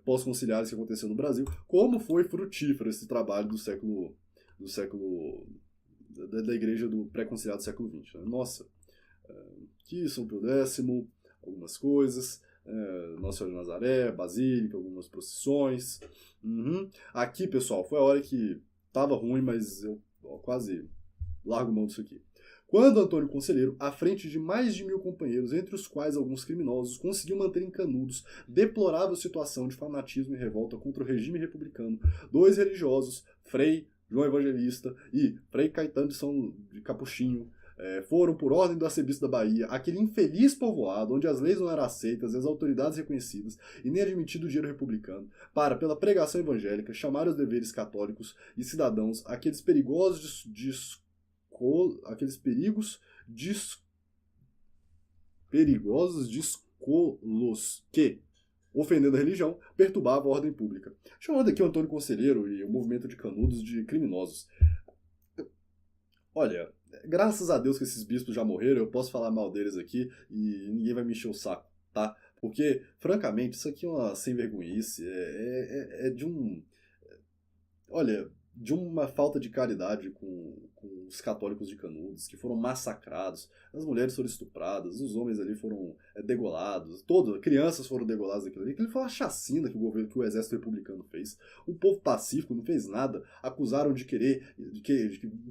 pós-conciliares que aconteceu no Brasil, como foi frutífero esse trabalho da igreja do pré-conciliado do século XX. Né? Nossa, aqui São Pio X, algumas coisas, Nossa Senhora de Nazaré, Basílica, algumas procissões. Aqui, pessoal, foi a hora que tava ruim, mas eu quase largo mão disso aqui. Quando Antônio Conselheiro, à frente de mais de 1000 companheiros, entre os quais alguns criminosos, conseguiu manter em Canudos deplorável situação de fanatismo e revolta contra o regime republicano, 2 religiosos, Frei João Evangelista e Frei Caetano de Capuchinho, foram, por ordem do arcebispo da Bahia, aquele infeliz povoado onde as leis não eram aceitas e as autoridades reconhecidas e nem admitido o dinheiro republicano, para, pela pregação evangélica, chamar os deveres católicos e cidadãos aqueles perigos descolos que, ofendendo a religião, perturbava a ordem pública. Chamando aqui o Antônio Conselheiro e o movimento de Canudos de criminosos. Olha, graças a Deus que esses bispos já morreram, eu posso falar mal deles aqui e ninguém vai me encher o saco, tá? Porque, francamente, isso aqui é uma sem-vergonhice, de uma falta de caridade com os católicos de Canudos, que foram massacrados, as mulheres foram estupradas, os homens ali foram degolados, crianças foram degoladas daquilo ali. Aquilo foi uma chacina que o exército republicano fez. O povo pacífico não fez nada, acusaram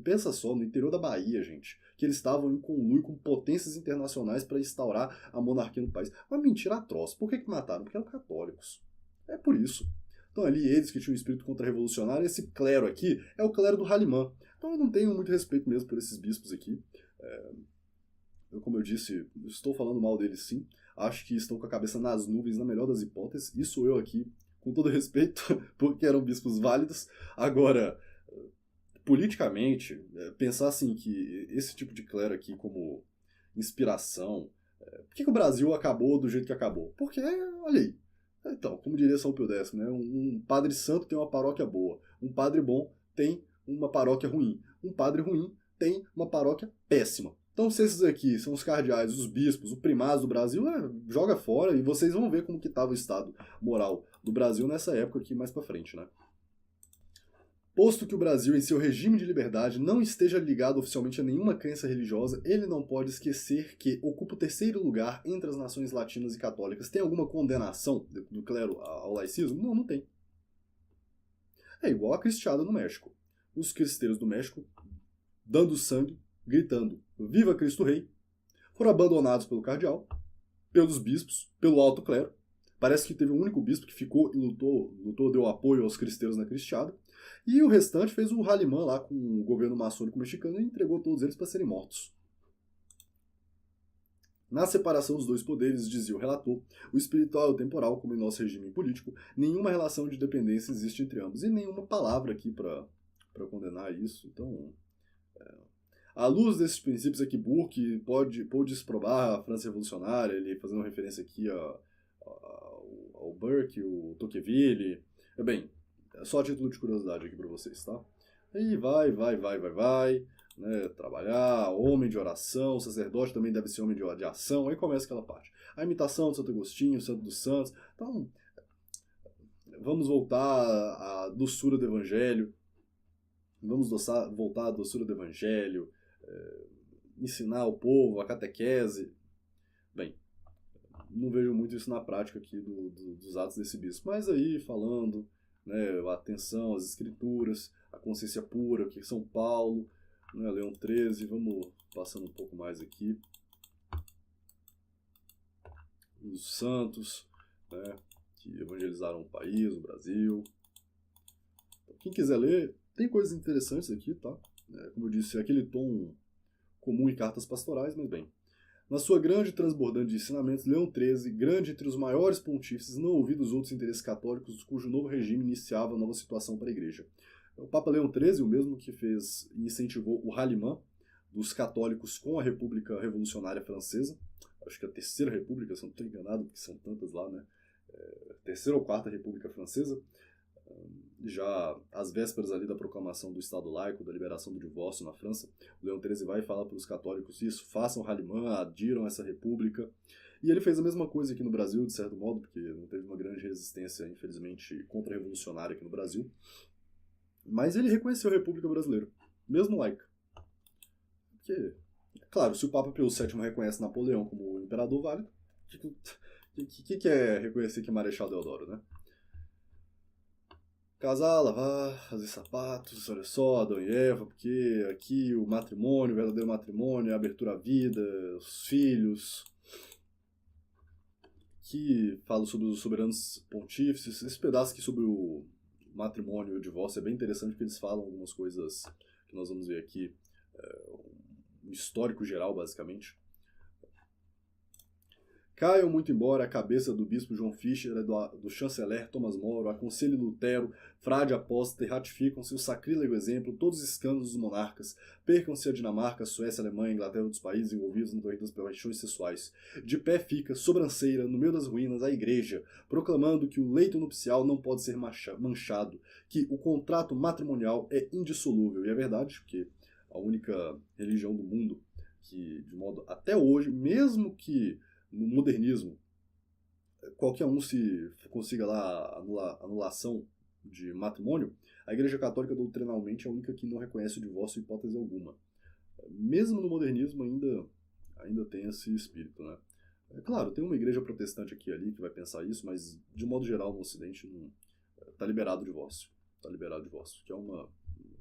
pensa só, no interior da Bahia, gente, que eles estavam em conluio com potências internacionais para instaurar a monarquia no país. Uma mentira atroz. Por que mataram? Porque eram católicos. É por isso. Então ali eles que tinham um espírito contra-revolucionário, esse clero aqui é o clero do Halimã. Então eu não tenho muito respeito mesmo por esses bispos aqui. Como eu disse, estou falando mal deles sim. Acho que estão com a cabeça nas nuvens na melhor das hipóteses. Isso eu aqui, com todo respeito, porque eram bispos válidos. Agora, politicamente, pensar assim que esse tipo de clero aqui como inspiração... Por que o Brasil acabou do jeito que acabou? Porque, olha aí, então, como diria São Pio X, né? Um padre santo tem uma paróquia boa. Um padre bom tem uma paróquia ruim. Um padre ruim tem uma paróquia péssima. Então, se esses aqui são os cardeais, os bispos, o primaz do Brasil, joga fora e vocês vão ver como que estava o estado moral do Brasil nessa época aqui mais pra frente, né? Posto que o Brasil, em seu regime de liberdade, não esteja ligado oficialmente a nenhuma crença religiosa, ele não pode esquecer que ocupa o 3º lugar entre as nações latinas e católicas. Tem alguma condenação do clero ao laicismo? Não, não tem. É igual a cristiada no México. Os cristeiros do México, dando sangue, gritando "Viva Cristo Rei!", foram abandonados pelo cardeal, pelos bispos, pelo alto clero. Parece que teve um único bispo que ficou e lutou, deu apoio aos cristeiros na cristiada. E o restante fez o Halimã lá com o governo maçônico mexicano e entregou todos eles para serem mortos. Na separação dos dois poderes, dizia o relator, o espiritual e o temporal, como em nosso regime político, nenhuma relação de dependência existe entre ambos. E nenhuma palavra aqui para condenar isso. Então, À luz desses princípios aqui, Burke pôde desprovar a França revolucionária, ele fazendo referência aqui ao Burke, o Tocqueville. Bem, é só a título de curiosidade aqui para vocês, tá? Aí vai, né, trabalhar, homem de oração, sacerdote também deve ser homem de ação, aí começa aquela parte. A imitação do Santo Agostinho, Santo dos Santos. Então, vamos voltar à doçura do Evangelho, voltar à doçura do Evangelho, ensinar o povo, a catequese. Bem, não vejo muito isso na prática aqui dos atos desse bispo, mas aí falando, né, a atenção às escrituras, a consciência pura, que São Paulo, né, Leão XIII, vamos passando um pouco mais aqui. Os santos, né, que evangelizaram o país, o Brasil. Quem quiser ler, tem coisas interessantes aqui, tá? Como eu disse, é aquele tom comum em cartas pastorais, mas bem. Na sua grande e transbordante de ensinamentos, Leão XIII, grande entre os maiores pontífices, não ouviu dos outros interesses católicos, cujo novo regime iniciava a nova situação para a Igreja. O Papa Leão XIII, o mesmo que fez e incentivou o ralliement dos católicos com a República Revolucionária Francesa, acho que a Terceira República, se não estou enganado, porque são tantas lá, né? Terceira ou Quarta República Francesa, já às vésperas ali da proclamação do Estado laico, da liberação do divórcio na França, o Leão XIII vai falar para os católicos isso, façam ralliement, adiram essa república. E ele fez a mesma coisa aqui no Brasil, de certo modo, porque não teve uma grande resistência, infelizmente, contra-revolucionária aqui no Brasil. Mas ele reconheceu a República Brasileira, mesmo laica. Porque, claro, se o Papa Pio VII reconhece Napoleão como imperador válido, o que é reconhecer que é Marechal Deodoro, né? Casar, lavar, fazer sapatos, olha só, Adão e Eva, porque aqui o matrimônio, o verdadeiro matrimônio, a abertura à vida, os filhos, que fala sobre os soberanos pontífices. Esse pedaço aqui sobre o matrimônio e o divórcio é bem interessante, porque eles falam algumas coisas que nós vamos ver aqui, um histórico geral, basicamente. Caiam muito embora a cabeça do bispo João Fischer, do chanceler Thomas More, aconselho Lutero, frade apóstata e ratificam-se o sacrílego exemplo, todos os escândalos dos monarcas, percam-se a Dinamarca, a Suécia, a Alemanha, a Inglaterra e outros países envolvidos no torrente das paixões sexuais. De pé fica, sobranceira, no meio das ruínas, a igreja, proclamando que o leito nupcial não pode ser manchado, que o contrato matrimonial é indissolúvel. E é verdade, porque a única religião do mundo que, de modo até hoje, mesmo que no modernismo, qualquer um se consiga lá anulação de matrimônio, a Igreja Católica doutrinalmente é a única que não reconhece o divórcio em hipótese alguma. Mesmo no modernismo ainda tem esse espírito, né? É claro, tem uma igreja protestante aqui e ali que vai pensar isso, mas de modo geral no Ocidente está liberado o divórcio. Está liberado o divórcio, que é uma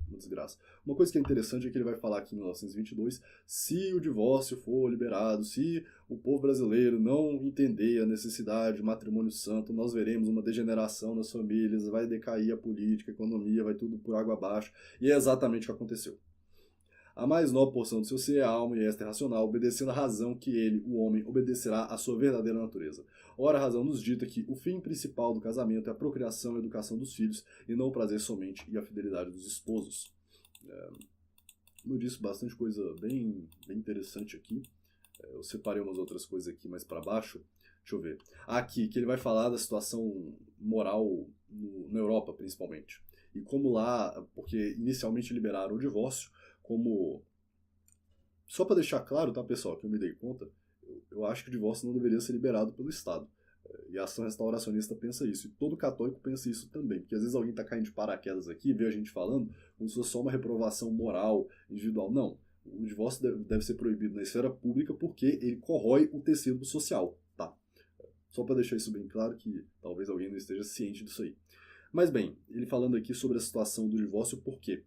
desgraça. Uma coisa que é interessante é que ele vai falar aqui em 1922, se o divórcio for liberado, se o povo brasileiro não entender a necessidade de matrimônio santo, nós veremos uma degeneração nas famílias, vai decair a política, a economia, vai tudo por água abaixo, e é exatamente o que aconteceu. A mais nobre porção do seu ser é a alma e esta é racional, obedecendo à razão que ele, o homem, obedecerá à sua verdadeira natureza. Ora, a razão nos dita que o fim principal do casamento é a procriação e a educação dos filhos, e não o prazer somente e a fidelidade dos esposos. Como eu disse, bastante coisa bem interessante aqui. Eu separei umas outras coisas aqui mais para baixo. Deixa eu ver. Aqui, que ele vai falar da situação moral na Europa, principalmente. E como lá, porque inicialmente liberaram o divórcio, como... Só para deixar claro, tá, pessoal, que eu me dei conta, eu acho que o divórcio não deveria ser liberado pelo Estado. E a ação restauracionista pensa isso. E todo católico pensa isso também. Porque às vezes alguém está caindo de paraquedas aqui, vê a gente falando, como se fosse só uma reprovação moral, individual. Não. O divórcio deve ser proibido na esfera pública porque ele corrói o tecido social. Tá? Só para deixar isso bem claro, que talvez alguém não esteja ciente disso aí. Mas bem, ele falando aqui sobre a situação do divórcio, por quê?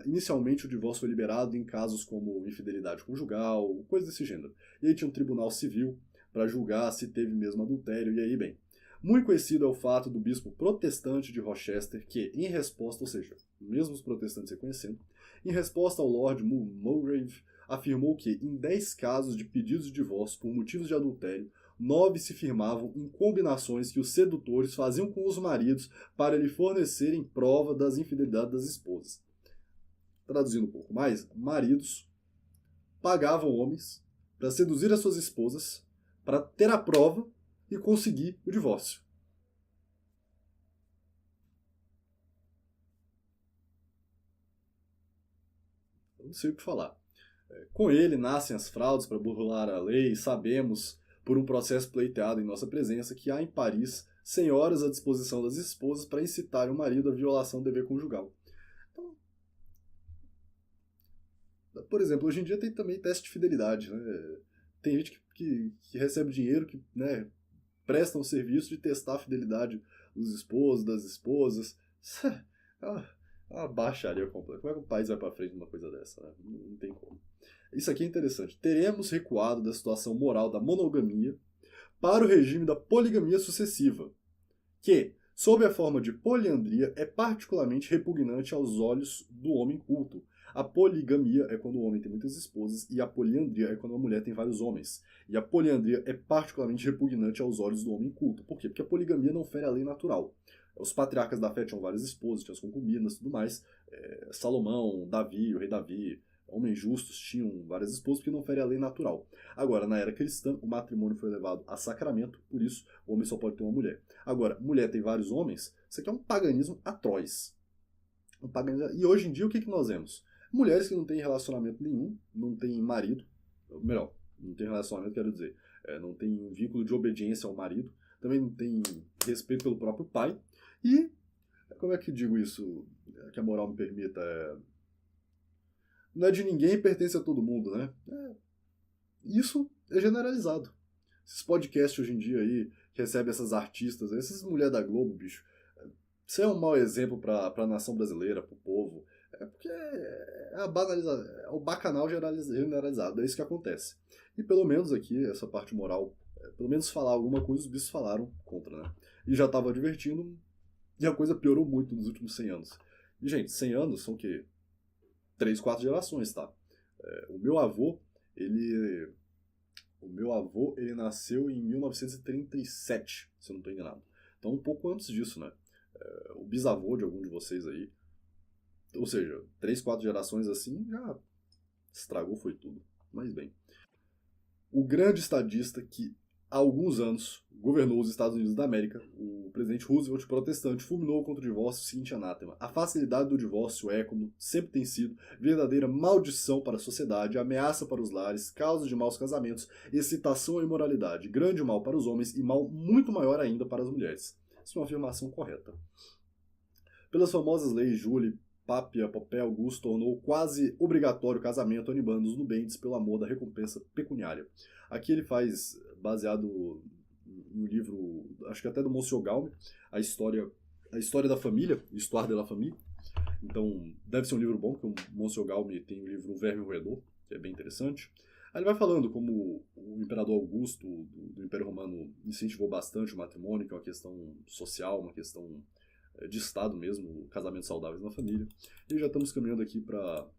Inicialmente o divórcio foi liberado em casos como infidelidade conjugal, coisas desse gênero. E aí tinha um tribunal civil para julgar se teve mesmo adultério, e aí, bem. Muito conhecido é o fato do bispo protestante de Rochester que, em resposta, ou seja, mesmo os protestantes reconhecendo, em resposta ao Lord Mulgrave, afirmou que, em 10 casos de pedidos de divórcio por motivos de adultério, 9 se firmavam em combinações que os sedutores faziam com os maridos para lhe fornecerem prova das infidelidades das esposas. traduzindo um pouco mais, maridos pagavam homens para seduzir as suas esposas, para ter a prova e conseguir o divórcio. Eu não sei o que falar. Com ele nascem as fraudes para burlar a lei, sabemos, por um processo pleiteado em nossa presença, que há em Paris senhoras à disposição das esposas para incitarem o marido à violação do dever conjugal. Então, por exemplo, hoje em dia tem também teste de fidelidade, né? Tem gente que recebe dinheiro, que, né, presta um serviço de testar a fidelidade dos esposos, das esposas. Isso é uma baixaria completa. Como é que o país vai para frente numa coisa dessa, né? Não tem como. Isso aqui é interessante. Teremos recuado da situação moral da monogamia para o regime da poligamia sucessiva, que, sob a forma de poliandria, é particularmente repugnante aos olhos do homem culto. A poligamia é quando o homem tem muitas esposas e a poliandria é quando a mulher tem vários homens. E a poliandria é particularmente repugnante aos olhos do homem culto. Por quê? Porque a poligamia não fere a lei natural. Os patriarcas da fé tinham várias esposas, tinham as concubinas e tudo mais. Salomão, Davi, o rei Davi, homens justos tinham várias esposas porque não fere a lei natural. Agora, na era cristã, o matrimônio foi levado a sacramento, por isso o homem só pode ter uma mulher. Agora, mulher tem vários homens, isso aqui é um paganismo atroz. E hoje em dia, o que nós vemos? Mulheres que não têm relacionamento nenhum, não têm marido, melhor, não tem relacionamento, quero dizer, não tem um vínculo de obediência ao marido, também não tem respeito pelo próprio pai, e, como é que digo isso, que a moral me permita, não é de ninguém e pertence a todo mundo, né? Isso é generalizado. Esses podcasts hoje em dia aí, que recebem essas artistas, essas mulheres da Globo, bicho, isso é um mau exemplo para a nação brasileira, para o povo. Porque é o bacanal generalizado, é isso que acontece. E pelo menos aqui, essa parte moral, pelo menos falar alguma coisa, os bichos falaram contra, né? E já estavam advertindo, e a coisa piorou muito nos últimos 100 anos. E, gente, 100 anos são o quê? 3, 4 gerações, tá? O meu avô, ele nasceu em 1937, se eu não estou enganado. Então, um pouco antes disso, né? O bisavô de algum de vocês aí, ou seja, 3, 4 gerações assim, já estragou, foi tudo. Mas bem. O grande estadista que há alguns anos governou os Estados Unidos da América, o presidente Roosevelt, protestante, fulminou contra o divórcio o seguinte anátema: a facilidade do divórcio é, como sempre tem sido, verdadeira maldição para a sociedade, ameaça para os lares, causa de maus casamentos, excitação à imoralidade, grande mal para os homens e mal muito maior ainda para as mulheres. Isso é uma afirmação correta. Pelas famosas leis Julie, Papia, Popé Augusto tornou quase obrigatório o casamento animando-os nubentes pelo amor da recompensa pecuniária. Aqui ele faz, baseado no livro, acho que até do Monsieur Gaume, a história da família, Histoire de la Famille. Então, deve ser um livro bom, porque o Monsieur Gaume tem o livro O Verme Roedor, que é bem interessante. Aí ele vai falando como o imperador Augusto, do Império Romano, incentivou bastante o matrimônio, que é uma questão social, uma questão de Estado mesmo, casamentos saudáveis na família. E já estamos caminhando aqui para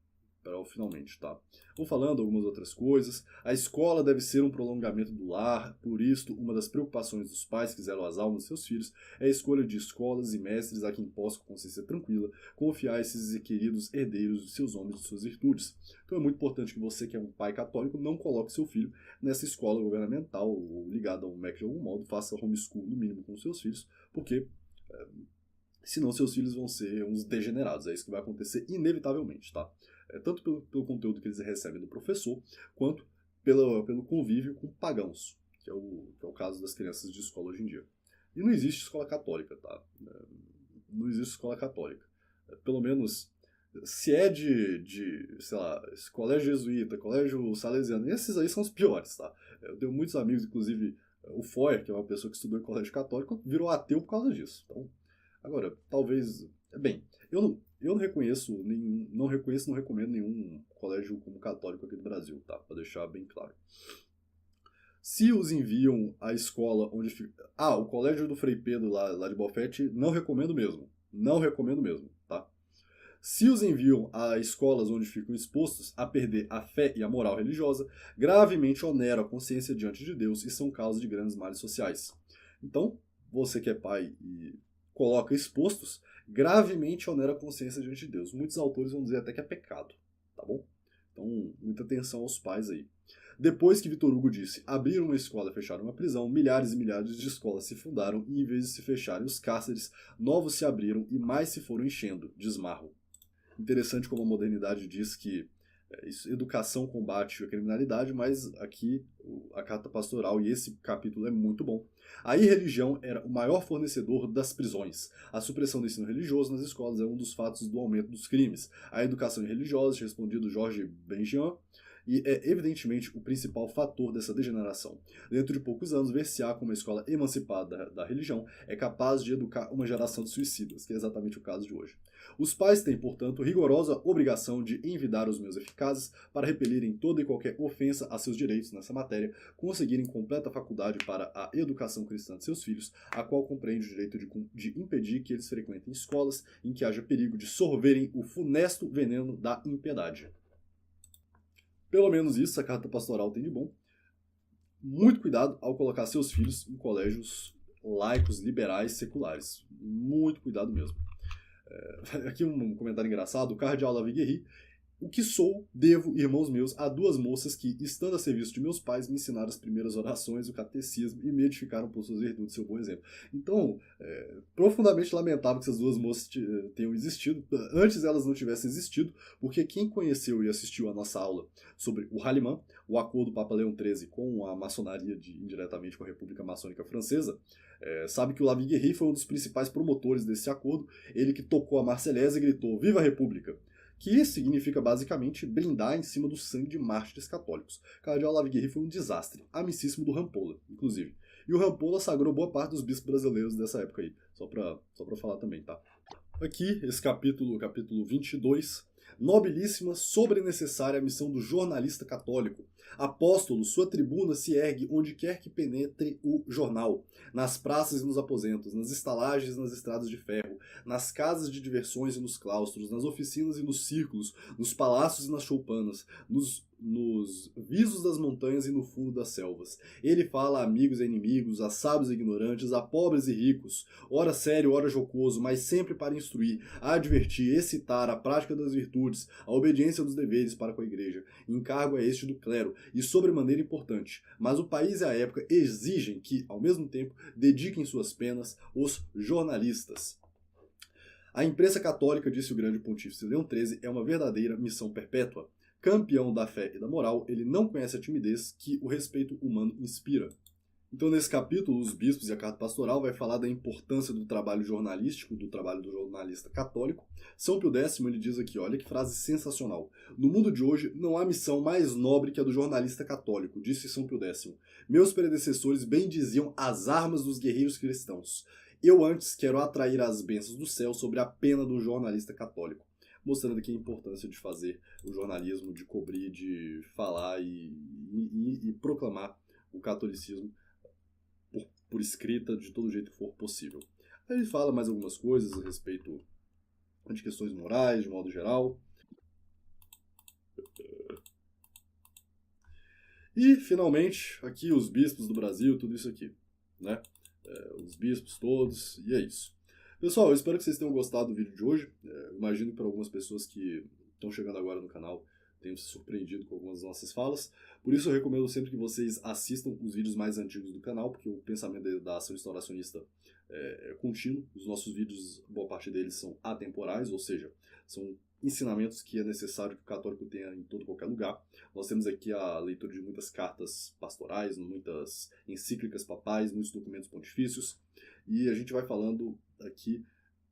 o finalmente, tá? Vou falando algumas outras coisas. A escola deve ser um prolongamento do lar, por isto, uma das preocupações dos pais que zelam as almas de seus filhos é a escolha de escolas e mestres a quem possa, com consciência tranquila, confiar esses queridos herdeiros de seus homens e de suas virtudes. Então é muito importante que você, que é um pai católico, não coloque seu filho nessa escola governamental ou ligada a um MEC de algum modo, faça homeschool no mínimo com seus filhos, porque senão seus filhos vão ser uns degenerados. É isso que vai acontecer inevitavelmente, tá? Tanto pelo conteúdo que eles recebem do professor, quanto pelo convívio com pagãos, que é o caso das crianças de escola hoje em dia. E não existe escola católica, tá? Não existe escola católica. Pelo menos, se é sei lá, colégio jesuíta, colégio salesiano, esses aí são os piores, tá? Eu tenho muitos amigos, inclusive o Foyer, que é uma pessoa que estudou em colégio católico, virou ateu por causa disso. Então, agora, talvez... Bem, eu não reconheço, não recomendo nenhum colégio como católico aqui do Brasil, tá? Pra deixar bem claro. Se os enviam à escola onde fica... o colégio do Frei Pedro lá de Bofete, não recomendo mesmo. Não recomendo mesmo, tá? Se os enviam a escolas onde ficam expostos a perder a fé e a moral religiosa, gravemente oneram a consciência diante de Deus e são causa de grandes males sociais. Então, você que é pai e coloca expostos, gravemente onera a consciência diante de Deus. Muitos autores vão dizer até que é pecado, tá bom? Então, muita atenção aos pais aí. Depois que Vitor Hugo disse, abriram uma escola e fecharam uma prisão, milhares e milhares de escolas se fundaram e, em vez de se fecharem os cárceres, novos se abriram e mais se foram enchendo, diz Marro. Interessante como a modernidade diz que educação combate a criminalidade, mas aqui a Carta Pastoral e esse capítulo é muito bom. A irreligião era o maior fornecedor das prisões. A supressão do ensino religioso nas escolas é um dos fatos do aumento dos crimes. A educação irreligiosa, respondido Jorge Benjean, e é evidentemente o principal fator dessa degeneração. Dentro de poucos anos, ver-se-á como uma escola emancipada da religião é capaz de educar uma geração de suicidas, que é exatamente o caso de hoje. Os pais têm, portanto, rigorosa obrigação de envidar os meios eficazes para repelirem toda e qualquer ofensa a seus direitos nessa matéria, conseguirem completa faculdade para a educação cristã de seus filhos, a qual compreende o direito de impedir que eles frequentem escolas em que haja perigo de sorverem o funesto veneno da impiedade. Pelo menos isso a Carta Pastoral tem de bom. Muito cuidado ao colocar seus filhos em colégios laicos, liberais, seculares. Muito cuidado mesmo. Aqui um comentário engraçado. O cardeal Laviguerry. O que sou, devo, irmãos meus, a duas moças que, estando a serviço de meus pais, me ensinaram as primeiras orações, o catecismo e me edificaram por suas virtudes e seu bom exemplo. Então, profundamente lamentável que essas duas moças tenham existido. Antes elas não tivessem existido, porque quem conheceu e assistiu a nossa aula sobre o Hahnemann, o acordo do Papa Leão XIII com a maçonaria, indiretamente com a República Maçônica Francesa, sabe que o Laviguerry foi um dos principais promotores desse acordo, ele que tocou a Marseillaise e gritou "Viva a República!", que significa basicamente brindar em cima do sangue de mártires católicos. Cardeal Laviguerry foi um desastre, amicíssimo do Rampolla, inclusive. E o Rampolla sagrou boa parte dos bispos brasileiros dessa época aí, só pra falar também, tá? Aqui, esse capítulo 22, nobilíssima, sobrenecessária missão do jornalista católico. Apóstolo, sua tribuna se ergue onde quer que penetre o jornal, nas praças e nos aposentos, nas estalagens e nas estradas de ferro, nas casas de diversões e nos claustros, nas oficinas e nos círculos, nos palácios e nas choupanas, nos visos das montanhas e no fundo das selvas. Ele fala a amigos e inimigos, a sábios e ignorantes, a pobres e ricos, ora sério, ora jocoso, mas sempre para instruir, a advertir, excitar a prática das virtudes, a obediência dos deveres para com a igreja. Encargo é este do clero, e sobremaneira importante, mas o país e a época exigem que, ao mesmo tempo, dediquem suas penas os jornalistas. A imprensa católica, disse o grande pontífice Leão XIII, é uma verdadeira missão perpétua. Campeão da fé e da moral, ele não conhece a timidez que o respeito humano inspira. Então, nesse capítulo, os bispos e a Carta Pastoral vai falar da importância do trabalho jornalístico, do trabalho do jornalista católico. São Pio X, ele diz aqui, olha que frase sensacional. No mundo de hoje, não há missão mais nobre que a do jornalista católico, disse São Pio X. Meus predecessores bem diziam as armas dos guerreiros cristãos. Eu antes quero atrair as bênçãos do céu sobre a pena do jornalista católico. Mostrando aqui a importância de fazer o jornalismo, de cobrir, de falar e proclamar o catolicismo por escrita, de todo jeito que for possível. Aí ele fala mais algumas coisas a respeito de questões morais, de modo geral. E, finalmente, aqui os bispos do Brasil, tudo isso aqui, né? Os bispos todos, e é isso. Pessoal, eu espero que vocês tenham gostado do vídeo de hoje. Imagino que para algumas pessoas que estão chegando agora no canal tenham se surpreendido com algumas das nossas falas. Por isso eu recomendo sempre que vocês assistam os vídeos mais antigos do canal, porque o pensamento da ação restauracionista é contínuo. Os nossos vídeos, boa parte deles são atemporais, ou seja, são ensinamentos que é necessário que o católico tenha em todo e qualquer lugar. Nós temos aqui a leitura de muitas cartas pastorais, muitas encíclicas papais, muitos documentos pontifícios, e a gente vai falando aqui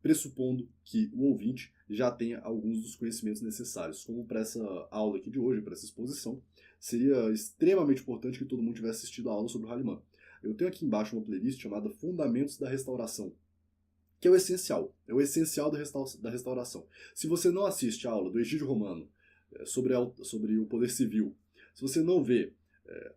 pressupondo que o ouvinte já tenha alguns dos conhecimentos necessários. Como para essa aula aqui de hoje, para essa exposição, seria extremamente importante que todo mundo tivesse assistido a aula sobre o Hahnemann. Eu tenho aqui embaixo uma playlist chamada Fundamentos da Restauração, que é o essencial da restauração. Se você não assiste a aula do Egídio Romano sobre o poder civil, se você não vê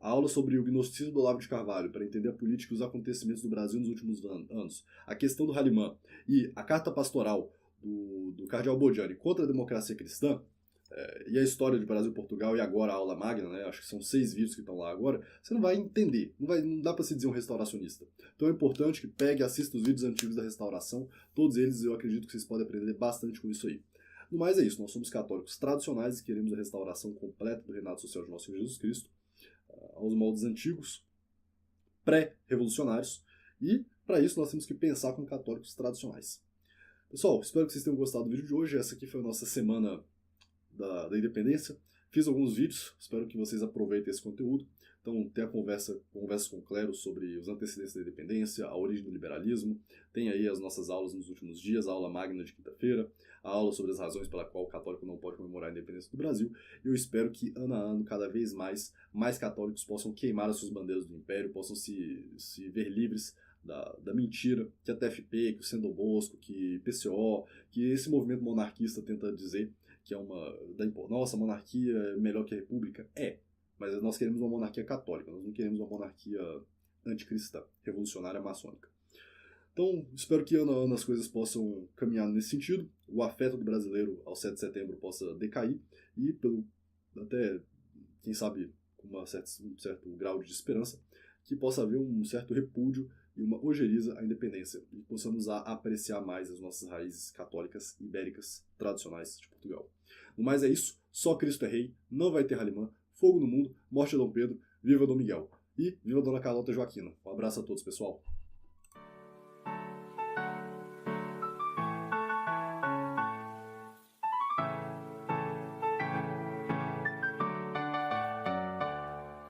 a aula sobre o gnosticismo do Olavo de Carvalho, para entender a política e os acontecimentos do Brasil nos últimos anos, a questão do Hahnemann e a carta pastoral do cardeal Bodiani contra a democracia cristã, e a história de Brasil e Portugal e agora a aula magna, né, acho que são 6 vídeos que estão lá agora, você não vai entender, não dá para se dizer um restauracionista. Então é importante que pegue e assista os vídeos antigos da restauração, todos eles eu acredito que vocês podem aprender bastante com isso aí. No mais é isso, nós somos católicos tradicionais e queremos a restauração completa do reinado social de nosso Senhor Jesus Cristo, aos moldes antigos, pré-revolucionários, e para isso nós temos que pensar como católicos tradicionais. Pessoal, espero que vocês tenham gostado do vídeo de hoje, essa aqui foi a nossa semana da independência. Fiz alguns vídeos, espero que vocês aproveitem esse conteúdo. Então tem a conversa com o clero sobre os antecedentes da independência, a origem do liberalismo, tem aí as nossas aulas nos últimos dias, a aula magna de quinta-feira, a aula sobre as razões pela qual o católico não pode comemorar a independência do Brasil, e eu espero que ano a ano, cada vez mais católicos possam queimar as suas bandeiras do império, possam se ver livres da mentira que a TFP, que o Sendo Bosco, que PCO, que esse movimento monarquista tenta dizer, que é nossa, monarquia é melhor que a república. Mas nós queremos uma monarquia católica, nós não queremos uma monarquia anticristã, revolucionária, maçônica. Então, espero que ano a ano as coisas possam caminhar nesse sentido, o afeto do brasileiro ao 7 de setembro possa decair e, até, quem sabe, com um certo grau de esperança, que possa haver um certo repúdio e uma ojeriza à independência, e possamos apreciar mais as nossas raízes católicas ibéricas tradicionais de Portugal. No mais é isso, só Cristo é rei, não vai ter Halimã, fogo no mundo, morte a Dom Pedro, viva Dom Miguel e viva Dona Carlota Joaquina. Um abraço a todos, pessoal.